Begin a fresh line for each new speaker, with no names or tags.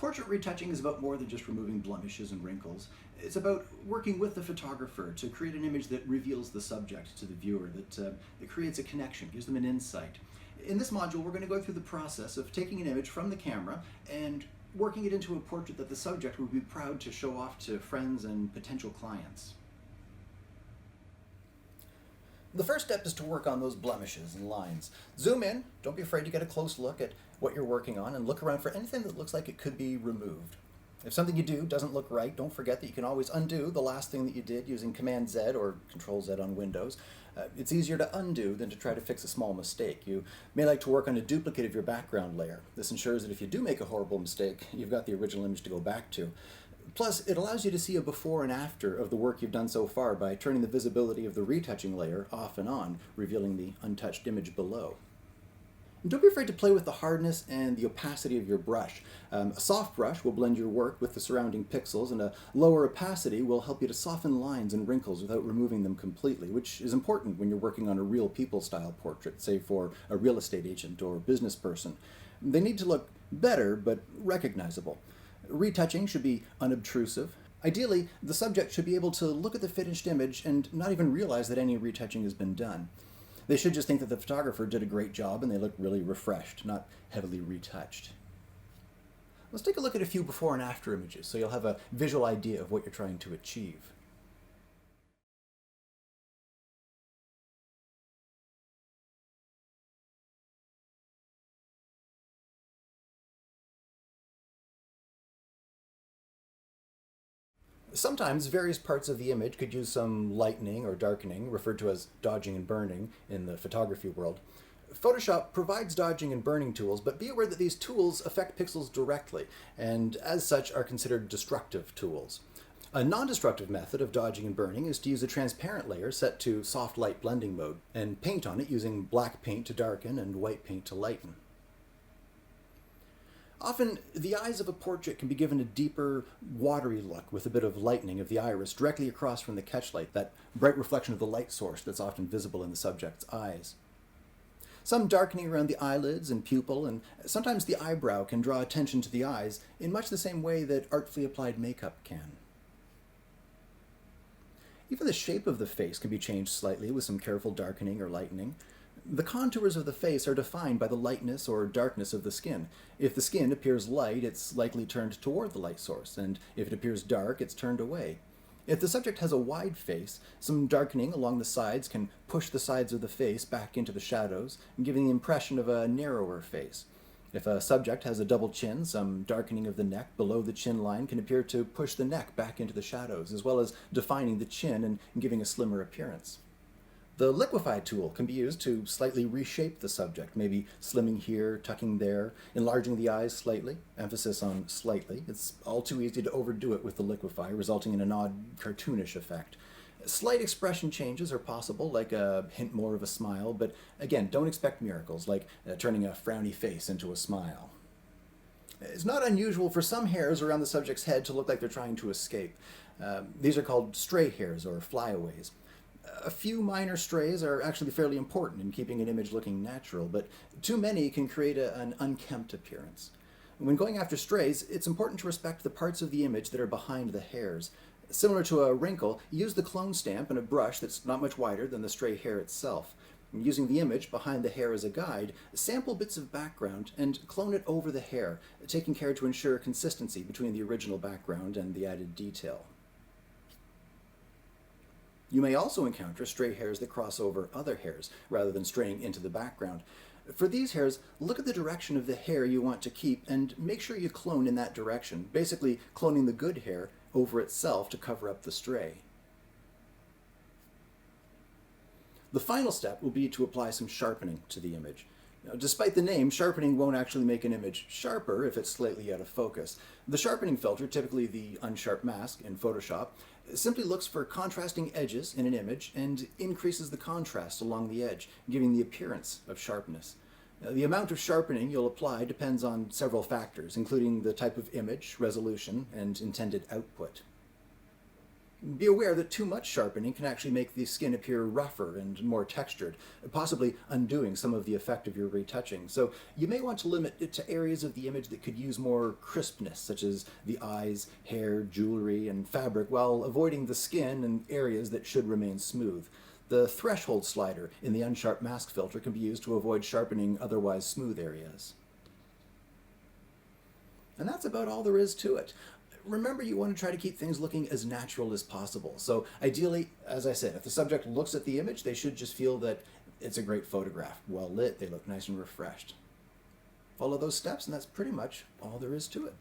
Portrait retouching is about more than just removing blemishes and wrinkles. It's about working with the photographer to create an image that reveals the subject to the viewer, that creates a connection, gives them an insight. In this module, we're going to go through the process of taking an image from the camera and working it into a portrait that the subject would be proud to show off to friends and potential clients. The first step is to work on those blemishes and lines. Zoom in, don't be afraid to get a close look at what you're working on, and look around for anything that looks like it could be removed. If something you do doesn't look right, don't forget that you can always undo the last thing that you did using Command Z or Control Z on Windows. It's easier to undo than to try to fix a small mistake. You may like to work on a duplicate of your background layer. This ensures that if you do make a horrible mistake, you've got the original image to go back to. Plus, it allows you to see a before and after of the work you've done so far by turning the visibility of the retouching layer off and on, revealing the untouched image below. And don't be afraid to play with the hardness and the opacity of your brush. A soft brush will blend your work with the surrounding pixels, and a lower opacity will help you to soften lines and wrinkles without removing them completely, which is important when you're working on a real people-style portrait, say for a real estate agent or business person. They need to look better, but recognizable. Retouching should be unobtrusive. Ideally, the subject should be able to look at the finished image and not even realize that any retouching has been done. They should just think that the photographer did a great job and they look really refreshed, not heavily retouched. Let's take a look at a few before and after images so you'll have a visual idea of what you're trying to achieve. Sometimes various parts of the image could use some lightening or darkening, referred to as dodging and burning in the photography world. Photoshop provides dodging and burning tools, but be aware that these tools affect pixels directly, and as such are considered destructive tools. A non-destructive method of dodging and burning is to use a transparent layer set to soft light blending mode, and paint on it using black paint to darken and white paint to lighten. Often, the eyes of a portrait can be given a deeper, watery look with a bit of lightening of the iris directly across from the catchlight, that bright reflection of the light source that's often visible in the subject's eyes. Some darkening around the eyelids and pupil, and sometimes the eyebrow can draw attention to the eyes in much the same way that artfully applied makeup can. Even the shape of the face can be changed slightly with some careful darkening or lightening. The contours of the face are defined by the lightness or darkness of the skin. If the skin appears light, it's likely turned toward the light source, and if it appears dark, it's turned away. If the subject has a wide face, some darkening along the sides can push the sides of the face back into the shadows, giving the impression of a narrower face. If a subject has a double chin, some darkening of the neck below the chin line can appear to push the neck back into the shadows, as well as defining the chin and giving a slimmer appearance. The liquefy tool can be used to slightly reshape the subject, maybe slimming here, tucking there, enlarging the eyes slightly, emphasis on slightly. It's all too easy to overdo it with the liquefy, resulting in an odd, cartoonish effect. Slight expression changes are possible, like a hint more of a smile, but again, don't expect miracles, like turning a frowny face into a smile. It's not unusual for some hairs around the subject's head to look like they're trying to escape. These are called stray hairs or flyaways. A few minor strays are actually fairly important in keeping an image looking natural, but too many can create an unkempt appearance. When going after strays, it's important to respect the parts of the image that are behind the hairs. Similar to a wrinkle, use the clone stamp and a brush that's not much wider than the stray hair itself. Using the image behind the hair as a guide, sample bits of background and clone it over the hair, taking care to ensure consistency between the original background and the added detail. You may also encounter stray hairs that cross over other hairs, rather than straying into the background. For these hairs, look at the direction of the hair you want to keep and make sure you clone in that direction, basically cloning the good hair over itself to cover up the stray. The final step will be to apply some sharpening to the image. Now, despite the name, sharpening won't actually make an image sharper if it's slightly out of focus. The sharpening filter, typically the unsharp mask in Photoshop, simply looks for contrasting edges in an image and increases the contrast along the edge, giving the appearance of sharpness. Now, the amount of sharpening you'll apply depends on several factors, including the type of image, resolution, and intended output. Be aware that too much sharpening can actually make the skin appear rougher and more textured, possibly undoing some of the effect of your retouching. So you may want to limit it to areas of the image that could use more crispness, such as the eyes, hair, jewelry, and fabric, while avoiding the skin and areas that should remain smooth. The threshold slider in the unsharp mask filter can be used to avoid sharpening otherwise smooth areas. And that's about all there is to it. Remember, you want to try to keep things looking as natural as possible. So ideally, as I said, if the subject looks at the image, they should just feel that it's a great photograph. Well lit, they look nice and refreshed. Follow those steps, and that's pretty much all there is to it.